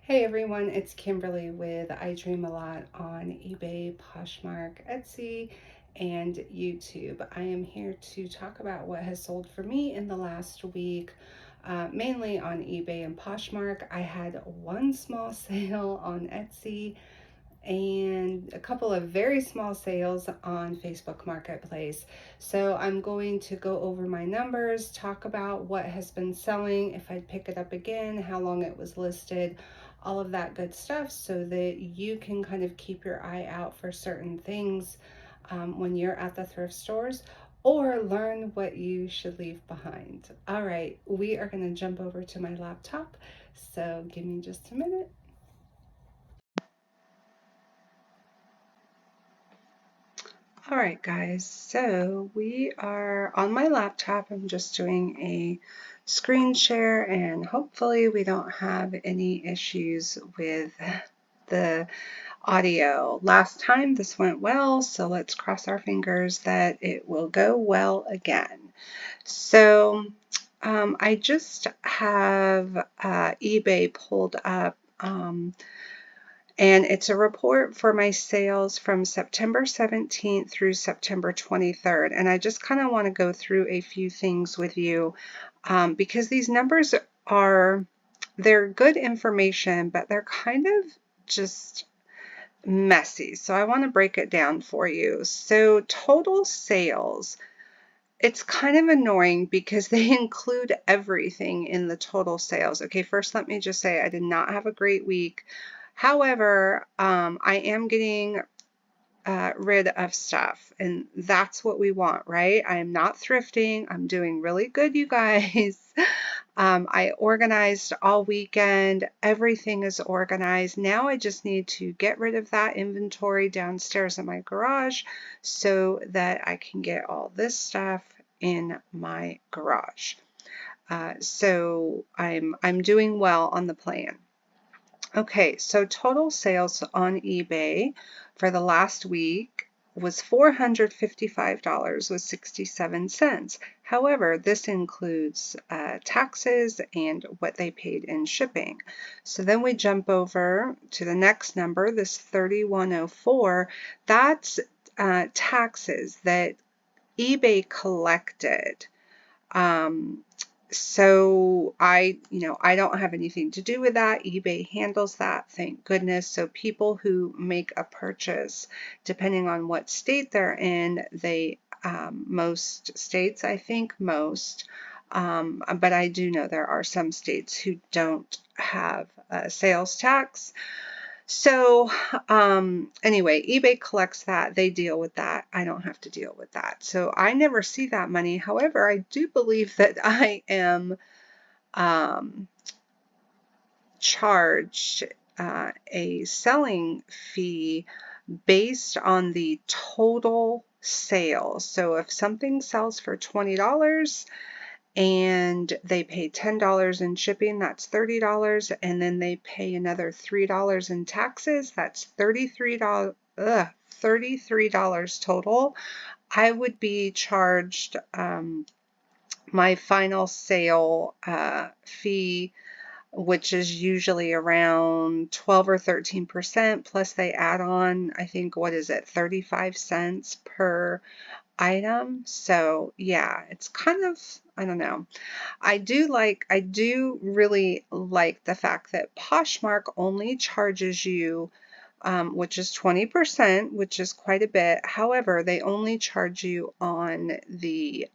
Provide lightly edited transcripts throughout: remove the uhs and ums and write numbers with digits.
Hey everyone, it's Kimberly with Idreamalot on eBay, Poshmark, Etsy, and YouTube. I am here to talk about what has sold for me in the last week, mainly on eBay and Poshmark. I had one small sale on Etsy and a couple of very small sales on Facebook Marketplace. So I'm going to go over my numbers, talk about what has been selling, if I'd pick it up again, how long it was listed, all of that good stuff, so that you can kind of keep your eye out for certain things when you're at the thrift stores, or learn what you should leave behind. All right, we are going to jump over to my laptop, so give me just a minute. All right, guys, so we are on my laptop. I'm just doing a screen share, and hopefully we don't have any issues with the audio. Last time this went well, so let's cross our fingers that it will go well again. So I just have eBay pulled up. And it's a report for my sales from September 17th through September 23rd. And I just kind of want to go through a few things with you because these numbers they're good information, but they're kind of just messy. So I want to break it down for you. So total sales, it's kind of annoying because they include everything in the total sales. Okay, first let me just say I did not have a great week. However, I am getting rid of stuff, and that's what we want, right? I am not thrifting. I'm doing really good, you guys. I organized all weekend. Everything is organized. Now I just need to get rid of that inventory downstairs in my garage so that I can get all this stuff in my garage. So I'm doing well on the plan. Okay, so total sales on eBay for the last week was $455.67. However, this includes taxes and what they paid in shipping. So then we jump over to the next number, this 3104. That's taxes that eBay collected. So I don't have anything to do with that. eBay handles that, thank goodness. So people who make a purchase, depending on what state they're in, most states, I think most, but I do know there are some states who don't have a sales tax. So anyway, eBay collects that. They deal with that. I don't have to deal with that. So I never see that money. However, I do believe that I am charged a selling fee based on the total sales. So if something sells for $20, and they pay $10 in shipping, that's $30, and then they pay another $3 in taxes, that's $33 total. I would be charged my final sale fee, which is usually around 12 or 13%, plus they add on, I think, what is it, 35 cents per item. So yeah, it's kind of, I don't know. I do really like the fact that Poshmark only charges you, which is 20%, which is quite a bit. However, they only charge you on the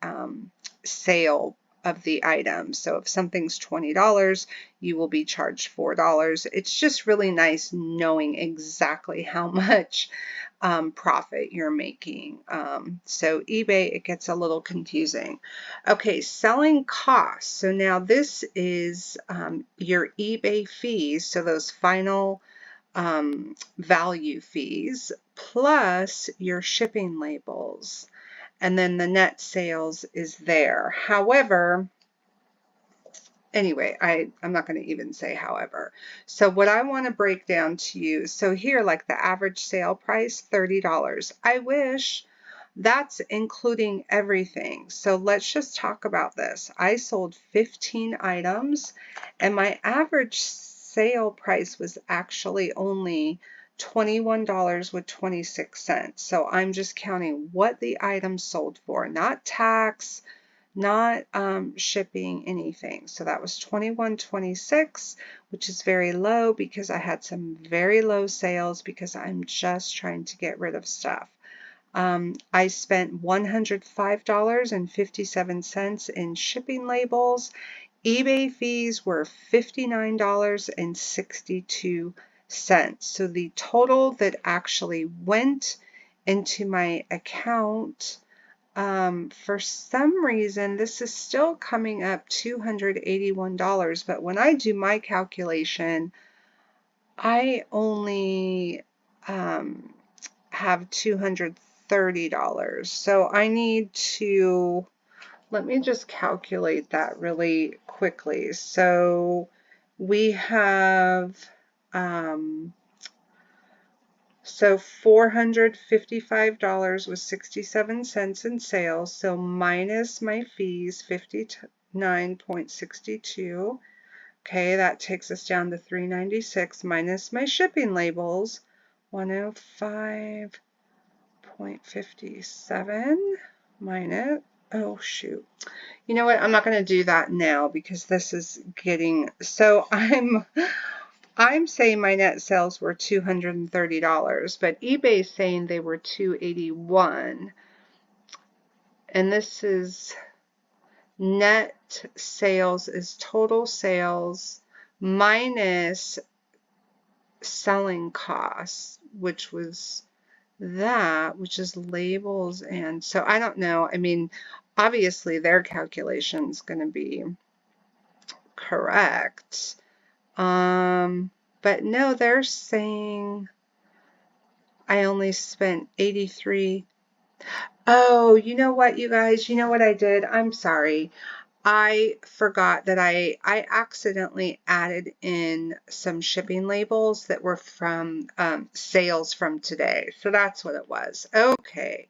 sale of the item. So if something's $20, you will be charged $4. It's just really nice knowing exactly how much profit you're making. So eBay, it gets a little confusing. Okay, selling costs. So now this is your eBay fees. So those final value fees plus your shipping labels. And then the net sales is there. However, anyway, I'm not going to even say however. So what I want to break down to you, so here, like the average sale price, $30. I wish that's including everything. So let's just talk about this. I sold 15 items, and my average sale price was actually only $21.26. So I'm just counting what the item sold for, not tax, not shipping, anything. So that was $21.26, which is very low because I had some very low sales because I'm just trying to get rid of stuff. I spent $105.57 in shipping labels. eBay fees were $59.62. So the total that actually went into my account, for some reason, this is still coming up $281, but when I do my calculation, I only have $230. So I need to, let me just calculate that really quickly. So we have, so $455 was 67 cents in sales. So minus my fees, 59.62. Okay, that takes us down to $396 minus my shipping labels, 105.57 minus, oh shoot. You know what? I'm not going to do that now because this is getting, so I'm saying my net sales were $230, but eBay's saying they were $281. And this is net sales is total sales minus selling costs, which was that, which is labels. And so I don't know. I mean, obviously their calculation is going to be correct. But no, they're saying I only spent 83. Oh, you know what, you guys, you know what I did? I'm sorry. I forgot that I accidentally added in some shipping labels that were from sales from today. So that's what it was. Okay.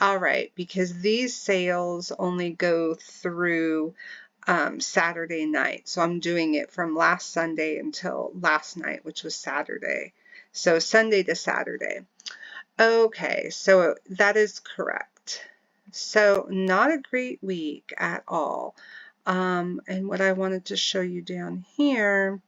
All right. Because these sales only go through Saturday night. So I'm doing it from last Sunday until last night, which was Saturday. So Sunday to Saturday. Okay. So that is correct. So not a great week at all. And what I wanted to show you down here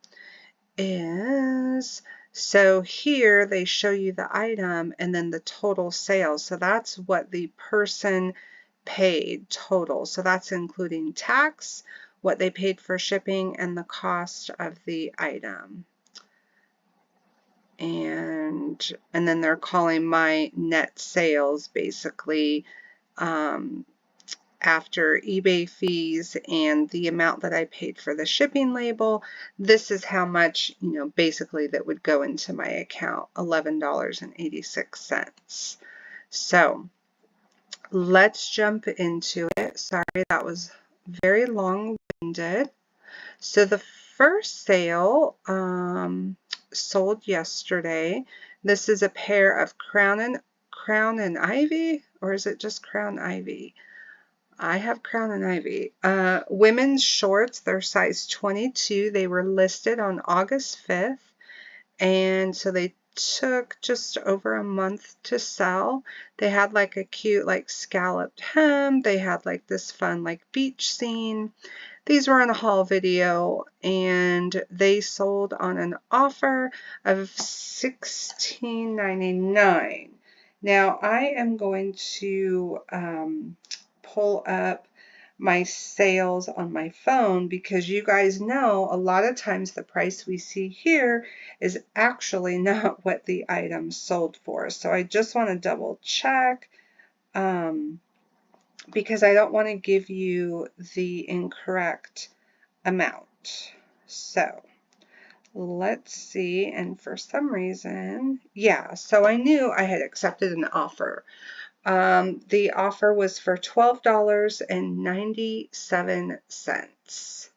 is, so here they show you the item and then the total sales. So that's what the person paid total. So that's including tax, what they paid for shipping, and the cost of the item. And then they're calling my net sales basically after eBay fees and the amount that I paid for the shipping label. This is how much, you know, basically that would go into my account, $11.86. So let's jump into it. Sorry, that was very long-winded. So the first sale sold yesterday. This is a pair of Crown and Ivy, or is it just Crown Ivy? I have Crown and Ivy. Women's shorts, they're size 22. They were listed on August 5th. And so they took just over a month to sell. They had like a cute like scalloped hem. They had like this fun like beach scene. These were in a haul video and they sold on an offer of $16.99. Now I am going to pull up my sales on my phone because you guys know a lot of times the price we see here is actually not what the item sold for. So I just want to double check because I don't want to give you the incorrect amount. So let's see, and for some reason, yeah, so I knew I had accepted an offer. The offer was for $12.97.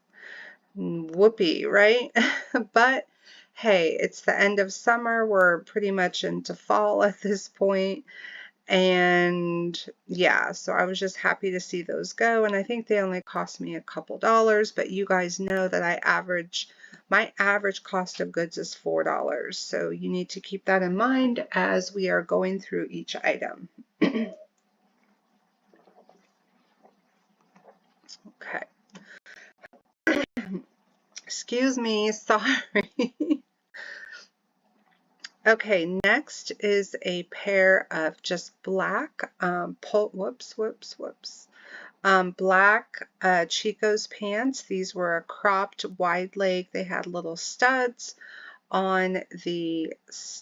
Whoopee, right? But hey, it's the end of summer. We're pretty much into fall at this point. And yeah, so I was just happy to see those go. And I think they only cost me a couple dollars, but you guys know that I average My average cost of goods is $4. So you need to keep that in mind as we are going through each item. Okay. Excuse me, sorry. Okay, next is a pair of just black, black Chico's pants. These were a cropped wide leg. They had little studs on the,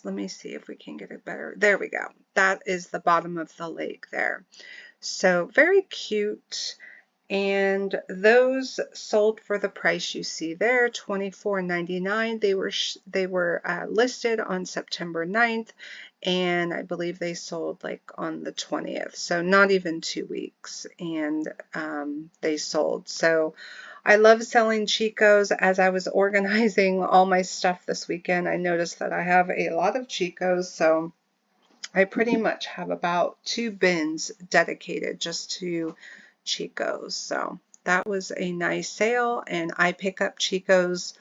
let me see if we can get it better. There we go. That is the bottom of the leg there. So very cute. And those sold for the price you see there, $24.99. They were listed on September 9th, and I believe they sold like on the 20th, so not even 2 weeks, and they sold. So I love selling Chicos. As I was organizing all my stuff this weekend, I noticed that I have a lot of Chicos, so I pretty much have about 2 bins dedicated just to Chicos. So that was a nice sale, and I pick up Chicos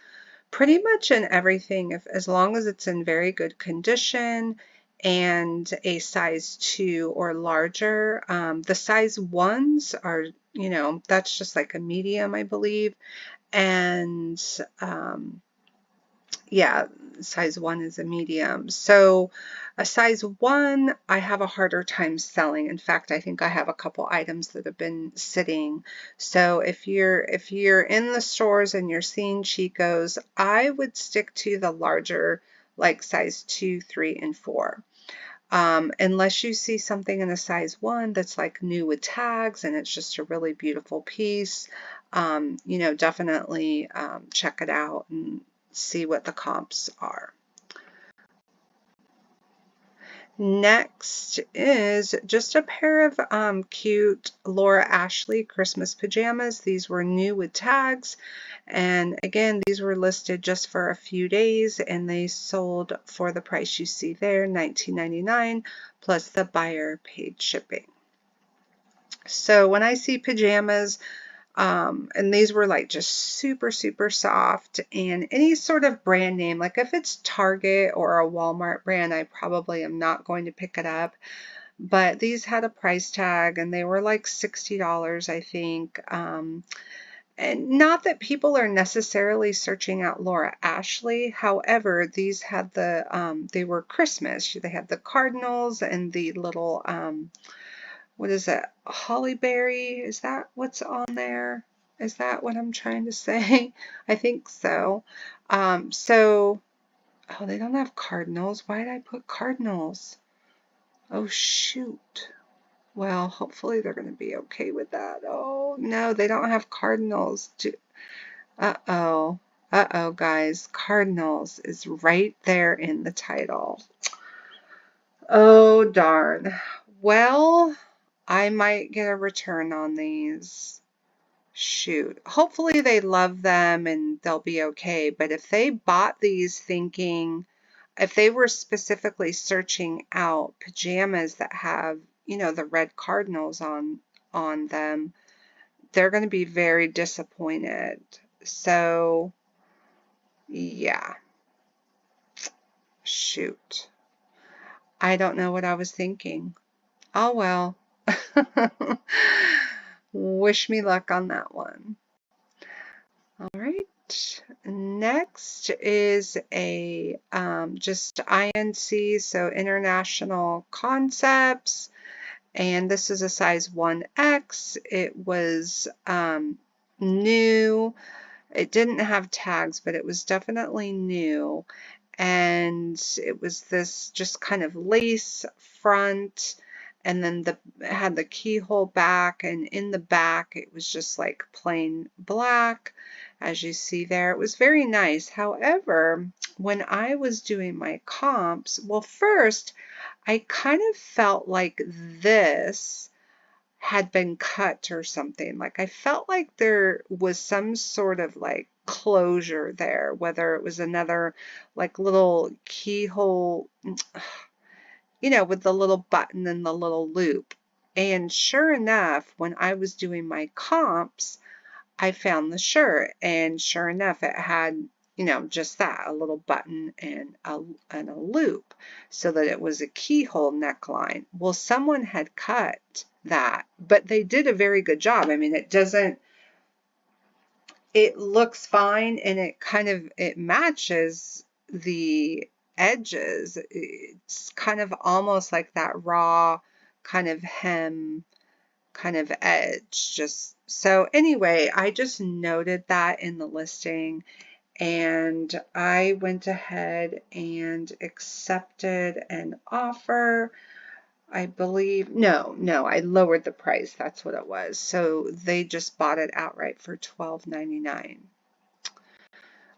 pretty much in everything as long as it's in very good condition and a size 2 or larger. The size 1s are, you know, that's just like a medium, I believe. And yeah, size 1 is a medium. So a size 1, I have a harder time selling. In fact, I think I have a couple items that have been sitting. So if you're in the stores and you're seeing Chicos, I would stick to the larger, like size 2, 3, and 4. Unless you see something in a size 1 that's like new with tags and it's just a really beautiful piece, you know, definitely check it out and see what the comps are. Next is just a pair of cute Laura Ashley Christmas pajamas. These were new with tags, and again, these were listed just for a few days, and they sold for the price you see there, $19.99, plus the buyer paid shipping. So when I see pajamas, and these were like just super, super soft, and any sort of brand name, like if it's Target or a Walmart brand, I probably am not going to pick it up. But these had a price tag and they were like $60, I think. And not that people are necessarily searching out Laura Ashley. However, these had they were Christmas. They had the cardinals and the little, what is that? Holly berry? Is that what's on there? Is that what I'm trying to say? I think so. Oh, they don't have cardinals. Why did I put cardinals? Oh, shoot. Well, hopefully they're going to be okay with that. Oh, no, they don't have cardinals. Uh-oh. Uh-oh, guys. Cardinals is right there in the title. Oh, darn. Well, I might get a return on these. Shoot. Hopefully they love them and they'll be okay. But if they bought these thinking, if they were specifically searching out pajamas that have, you know, the red cardinals on them, they're going to be very disappointed. So, yeah. Shoot. I don't know what I was thinking. Oh, well. Wish me luck on that one. All right. Next is a just INC, so International Concepts, and this is a size 1X. It was new. It didn't have tags, but it was definitely new, and it was this just kind of lace front, and then it had the keyhole back, and in the back it was just like plain black, as you see there. It was very nice. However, when I was doing my comps, well, first I kind of felt like this had been cut or something. Like I felt like there was some sort of like closure there, whether it was another like little keyhole, you know, with the little button and the little loop. And sure enough, when I was doing my comps, I found the shirt, and sure enough, it had you know, just that, a little button and a loop so that it was a keyhole neckline. Well, someone had cut that, but they did a very good job. I mean, it looks fine, and it matches the edges. It's kind of almost like that raw kind of hem kind of edge. Just so anyway, I just noted that in the listing, and I went ahead and accepted an offer. I believe, no, I lowered the price. That's what it was. So they just bought it outright for $12.99.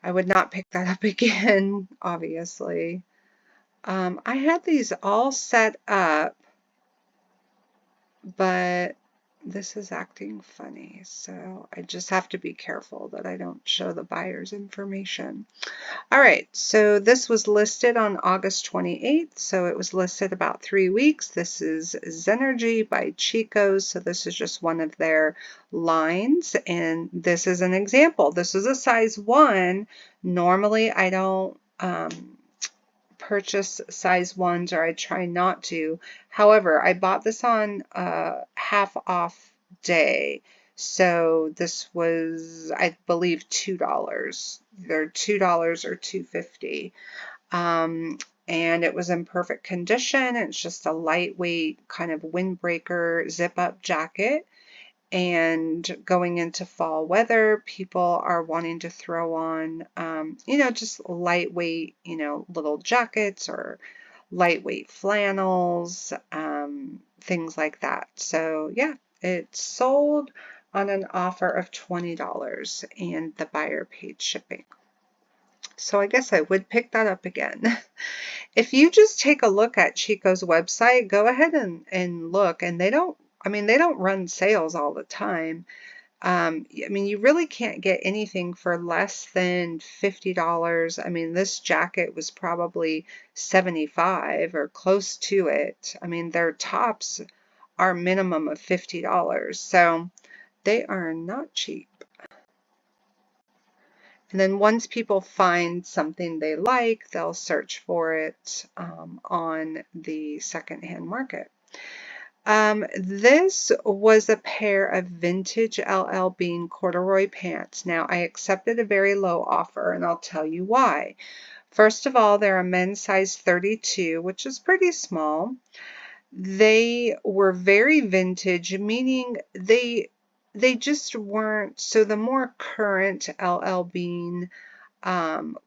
I would not pick that up again, obviously. I had these all set up, but this is acting funny. So I just have to be careful that I don't show the buyer's information. All right, so this was listed on August 28th, so it was listed about 3 weeks. This is Zenergy by Chico's, so this is just one of their lines, and this is an example. This is a size 1. Normally, I don't purchase size 1s, or I try not to. However, I bought this on half off day. So this was, I believe, $2. Either $2 or $2.50. And it was in perfect condition. It's just a lightweight kind of windbreaker zip-up jacket. And going into fall weather, people are wanting to throw on, you know, just lightweight, you know, little jackets or lightweight flannels, things like that. So yeah, it sold on an offer of $20, and the buyer paid shipping. So I guess I would pick that up again. If you just take a look at Chico's website, go ahead and look, and they don't run sales all the time. I mean, you really can't get anything for less than $50. I mean, this jacket was probably $75 or close to it. I mean, their tops are minimum of $50, so they are not cheap. And then once people find something they like, they'll search for it on the secondhand market. This was a pair of vintage LL Bean corduroy pants. Now, I accepted a very low offer, and I'll tell you why. First of all, they're a men's size 32, which is pretty small. They were very vintage, meaning they just weren't, so the more current LL Bean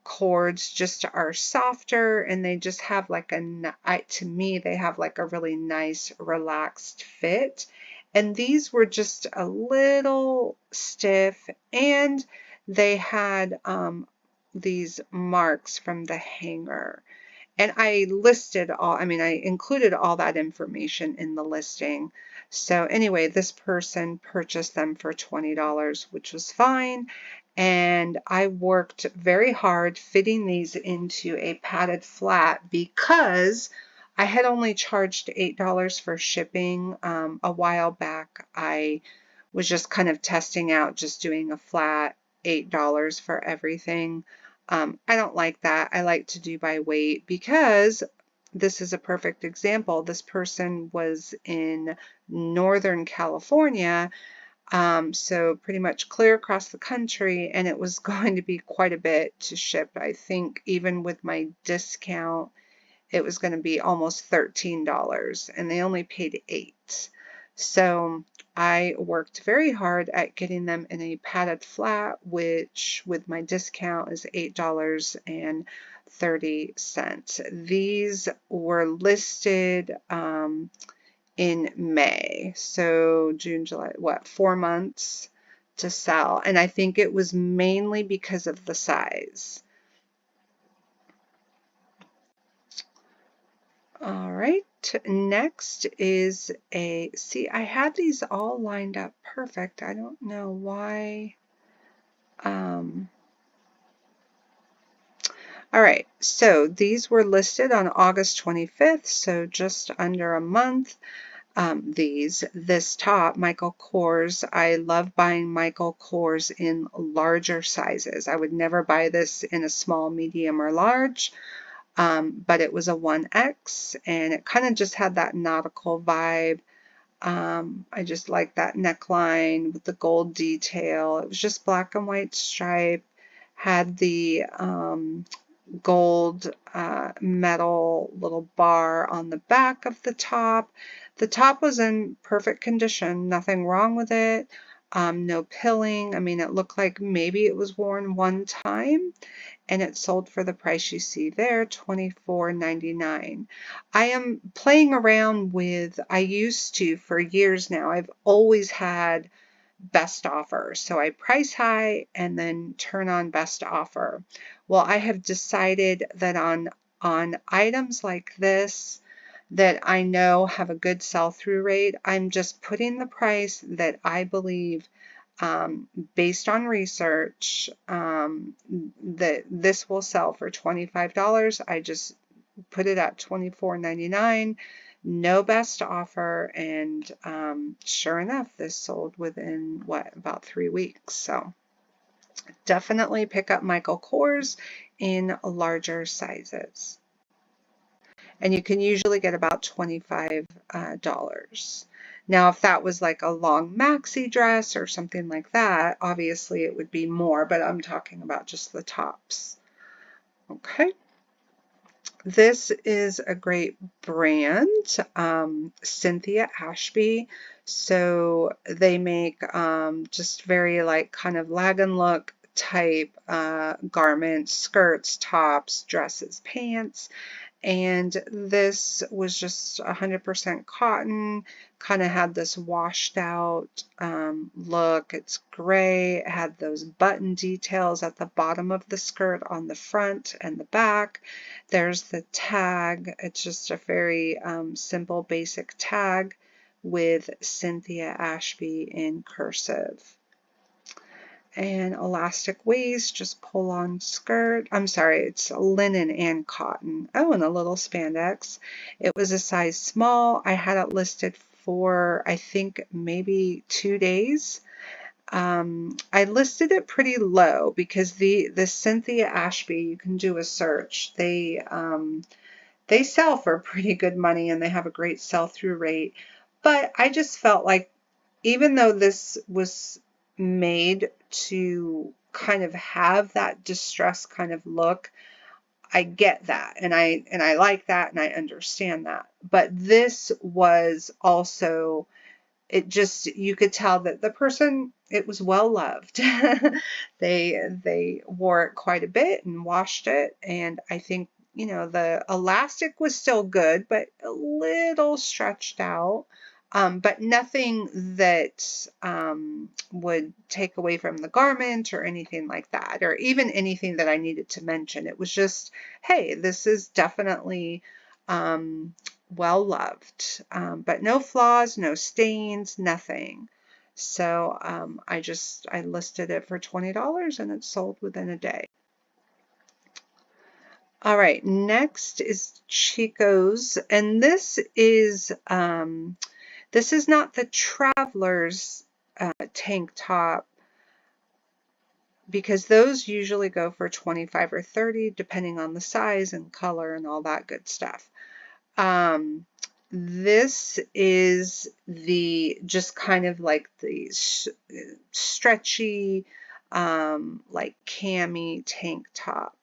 cords just are softer, and they just have like to me, they have like a really nice relaxed fit. And these were just a little stiff, and they had these marks from the hanger. And I included all that information in the listing. So anyway, this person purchased them for $20, which was fine. And I worked very hard fitting these into a padded flat because I had only charged $8 for shipping. A while back, I was just kind of testing out just doing a flat $8 for everything. I don't like that. I like to do by weight because this is a perfect example. This person was in Northern California, so pretty much clear across the country, and it was going to be quite a bit to ship. I think even with my discount, it was going to be almost $13, and they only paid $8. So I worked very hard at getting them in a padded flat, which with my discount is $8.30. These were listed in May, so June, July, 4 months to sell, and I think it was mainly because of the size. All right, next is see, I had these all lined up perfect. I don't know why. All right, so these were listed on August 25th, so just under a month. This top, Michael Kors, I love buying Michael Kors in larger sizes. I would never buy this in a small, medium, or large, but it was a 1X, and it kind of just had that nautical vibe. I just like that neckline with the gold detail. It was just black and white stripe, had the gold metal little bar on the back of the top. The top was in perfect condition, nothing wrong with it, no pilling. I mean, it looked like maybe it was worn one time, and it sold for the price you see there, $24.99. I am playing around with, I used to for years now, I've always had best offer. So I price high and then turn on best offer. Well, I have decided that on items like this that I know have a good sell-through rate, I'm just putting the price that I believe, based on research, that this will sell for $25. I just put it at $24.99. No best offer, and sure enough, this sold within about 3 weeks. So definitely pick up Michael Kors in larger sizes, and you can usually get about $25. Now, if that was like a long maxi dress or something like that, obviously it would be more, but I'm talking about just the tops. Okay. This is a great brand, Cynthia Ashby. So they make just very like kind of lagan look type garments, skirts, tops, dresses, pants. And this was just 100% cotton, kind of had this washed out look. It's gray. It had those button details at the bottom of the skirt on the front and the back. There's the tag. It's just a very simple, basic tag with Cynthia Ashby in cursive. And elastic waist, just pull on skirt. I'm sorry, it's linen and cotton. Oh, and a little spandex. It was a size small. I had it listed for, I think, maybe 2 days. I listed it pretty low because the Cynthia Ashby, you can do a search. They sell for pretty good money and they have a great sell-through rate. But I just felt like even though this was made to kind of have that distress kind of look, I get that, and I like that, and I understand that. But this was also, it just, you could tell that the person, it was well loved. They wore it quite a bit and washed it, and I think, you know, the elastic was still good, but a little stretched out. But nothing that would take away from the garment or anything like that, or even anything that I needed to mention. It was just, hey, this is definitely well loved, but no flaws, no stains, nothing. So I listed it for $20 and it sold within a day. All right, next is Chico's, and this is not the Traveler's tank top, because those usually go for 25 or 30 depending on the size and color and all that good stuff. This is the just kind of like the stretchy like cami tank top.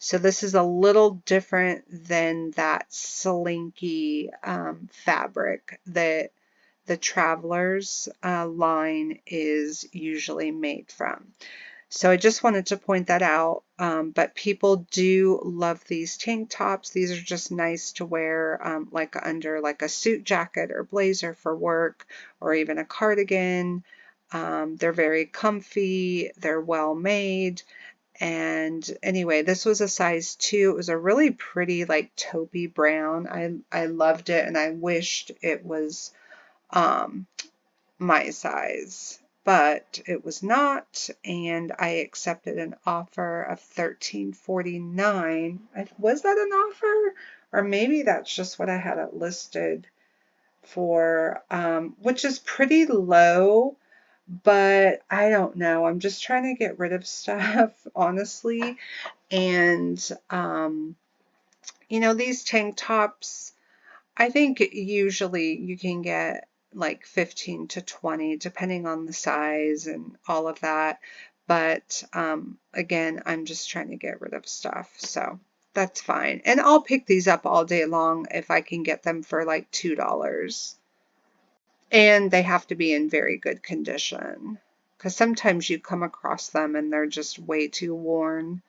So this is a little different than that slinky fabric that the Traveler's line is usually made from. So I just wanted to point that out, but people do love these tank tops. These are just nice to wear like under like a suit jacket or blazer for work, or even a cardigan. They're very comfy, they're well made. And anyway, this was a size 2. It was a really pretty like taupey brown. I loved it, and I wished it was my size, but it was not, and I accepted an offer of $13.49. Was that an offer, or maybe that's just what I had it listed for, which is pretty low, but I don't know. I'm just trying to get rid of stuff, honestly. And, you know, these tank tops, I think usually you can get like 15 to 20, depending on the size and all of that. But again, I'm just trying to get rid of stuff. So that's fine. And I'll pick these up all day long if I can get them for like $2. And they have to be in very good condition, because sometimes you come across them and they're just way too worn.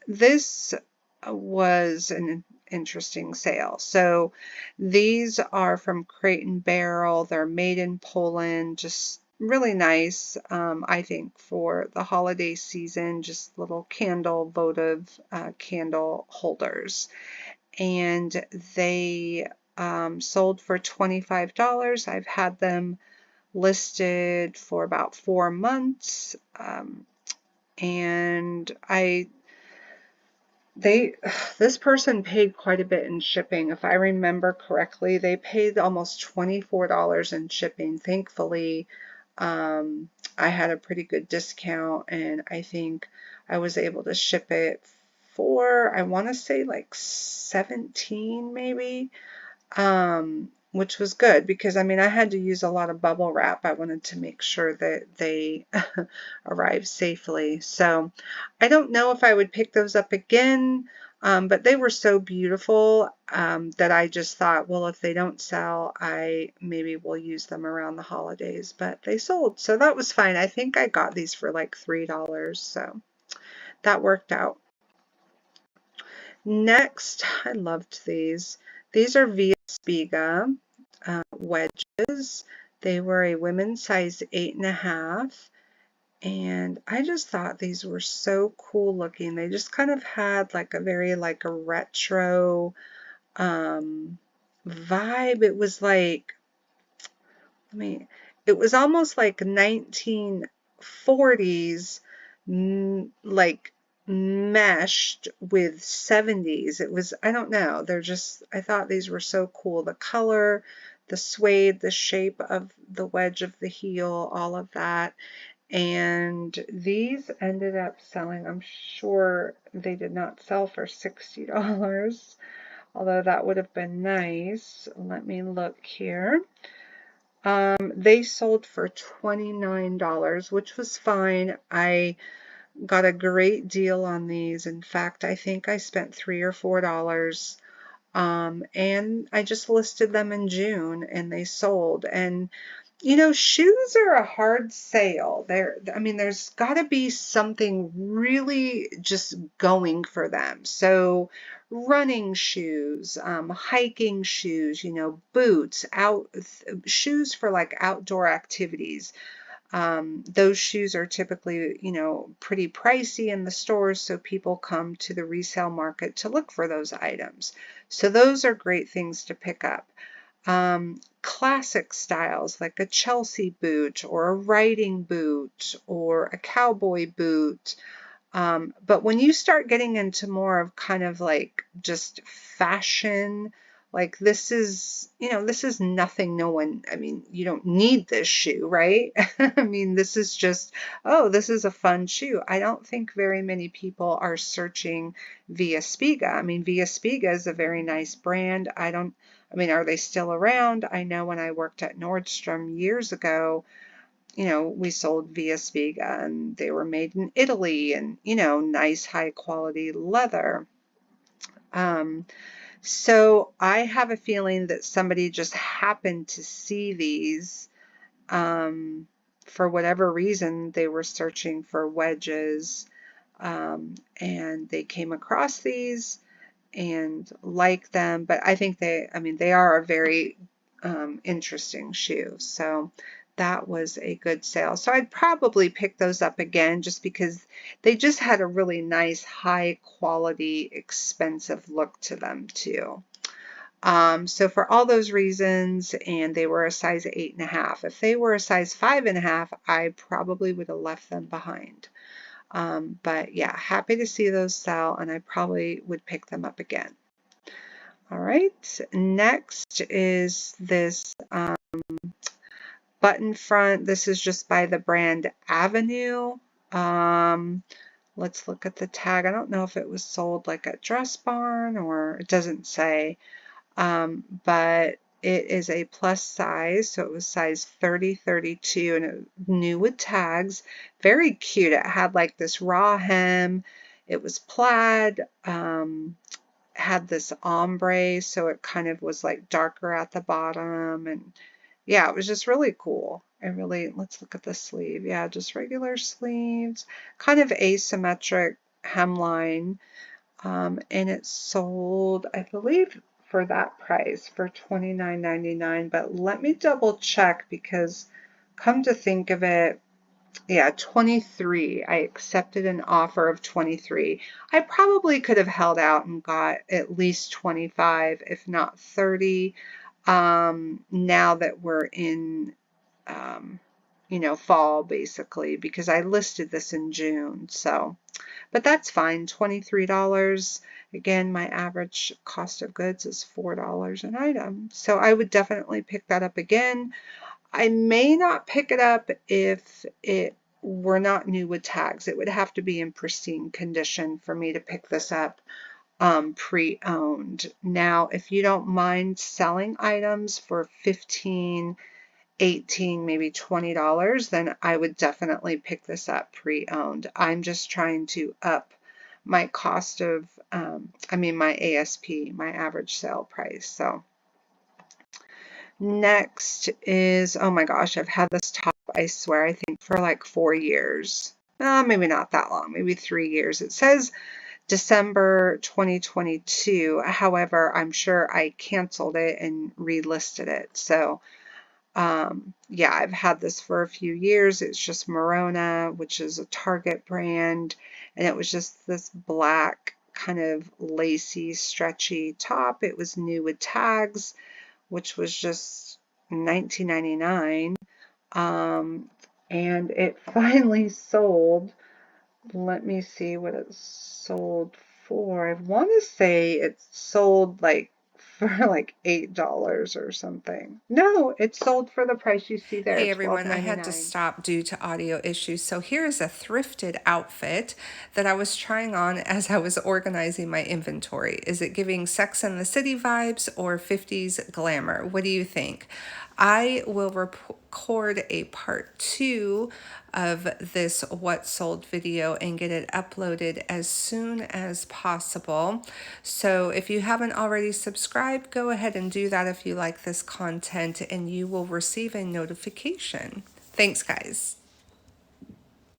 This was an interesting sale. So these are from Crate and Barrel. They're made in Poland, just really nice, I think, for the holiday season, just little candle, votive candle holders. And they sold for $25. I've had them listed for about 4 months. And this person paid quite a bit in shipping. If I remember correctly, they paid almost $24 in shipping. Thankfully, I had a pretty good discount, and I think I was able to ship it for, I want to say like 17 maybe. Which was good because, I mean, I had to use a lot of bubble wrap. I wanted to make sure that they arrived safely. So I don't know if I would pick those up again, but they were so beautiful that I just thought, well, if they don't sell, I maybe will use them around the holidays. But they sold, so that was fine. I think I got these for like $3, so that worked out. Next, I loved these. These are Via Spiga wedges. They were a women's size 8.5, and I just thought these were so cool looking. They just kind of had like a very like a retro vibe. It was like, I mean, it was almost like 1940s, like meshed with 70s. It was, I don't know, they're just, I thought these were so cool. The color, the suede, the shape of the wedge of the heel, all of that. And these ended up selling, I'm sure they did not sell for $60, although that would have been nice. Let me look here. They sold for $29, which was fine. I got a great deal on these. In fact, I think I spent $3 or $4. And I just listed them in June and they sold. And you know, shoes are a hard sale. I mean, there's got to be something really just going for them. So running shoes, hiking shoes, you know, boots, shoes for like outdoor activities. Those shoes are typically, you know, pretty pricey in the stores, so people come to the resale market to look for those items. So those are great things to pick up. Classic styles like a Chelsea boot or a riding boot or a cowboy boot. But when you start getting into more of kind of like just fashion, like this is, you know, this is nothing no one, I mean, you don't need this shoe, right? I mean, this is just, oh, this is a fun shoe. I don't think very many people are searching Via Spiga. I mean, Via Spiga is a very nice brand. I mean, are they still around? I know when I worked at Nordstrom years ago, you know, we sold Via Spiga and they were made in Italy and, you know, nice high quality leather. So I have a feeling that somebody just happened to see these. For whatever reason, they were searching for wedges, and they came across these and like them. But I think I mean, they are a very interesting shoe. So that was a good sale. So I'd probably pick those up again just because they just had a really nice, high quality, expensive look to them too. So for all those reasons, and they were a size 8.5. If they were a size 5.5, I probably would have left them behind. But yeah, happy to see those sell, and I probably would pick them up again. All right, next is this button front. This is just by the brand Avenue. Let's look at the tag. I don't know if it was sold like at Dress Barn or it doesn't say, but it is a plus size, so it was size 30, 32, and it was new with tags. Very cute. It had like this raw hem. It was plaid. Had this ombre, so it kind of was like darker at the bottom, and yeah, it was just really cool. Let's look at the sleeve. Yeah, just regular sleeves, kind of asymmetric hemline, and it sold, I believe, for that price for $29.99. But let me double check because, come to think of it, yeah, 23. I accepted an offer of 23. I probably could have held out and got at least 25, if not 30. Now that we're in, fall basically, because I listed this in June. So, but that's fine. $23. Again, my average cost of goods is $4 an item. So I would definitely pick that up again. I may not pick it up if it were not new with tags. It would have to be in pristine condition for me to pick this up pre-owned. Now, if you don't mind selling items for $15, $18, maybe $20, then I would definitely pick this up pre-owned. I'm just trying to up my cost of, my ASP, my average sale price. So next is, oh my gosh, I've had this top, I swear, I think for like 4 years. Maybe not that long, maybe 3 years. It says December 2022. However, I'm sure I canceled it and relisted it. So, yeah, I've had this for a few years. It's just Morona, which is a Target brand. And it was just this black kind of lacy, stretchy top. It was new with tags, which was just $19.99. And it finally sold. Let me see what it sold for. I want to say it sold like for like $8 or something. No, it sold for the price you see there, Hey everyone, I had to $12.99. stop due to audio issues. So here's a thrifted outfit that I was trying on as I was organizing my inventory. Is it giving Sex and the City vibes or 50s glamour? What do you think? I will record a part 2 of this what sold video and get it uploaded as soon as possible. So if you haven't already subscribed, go ahead and do that if you like this content and you will receive a notification. Thanks, guys.